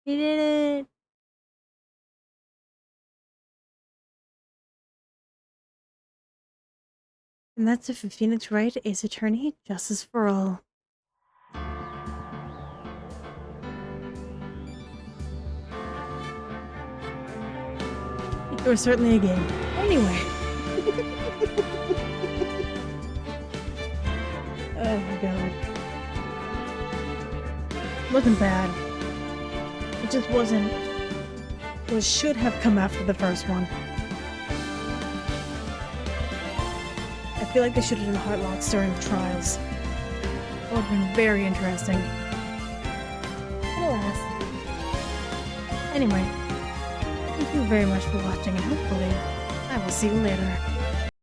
He did it! And that's it for Phoenix Wright Ace Attorney, Justice for All. It was certainly a game. Anyway. Oh my god. Wasn't bad. It just wasn't what should have come after the first one. I feel like they should have done Heartlocks during the trials. That would have been very interesting. But alas. Anyway, thank you very much for watching, and hopefully I will see you later.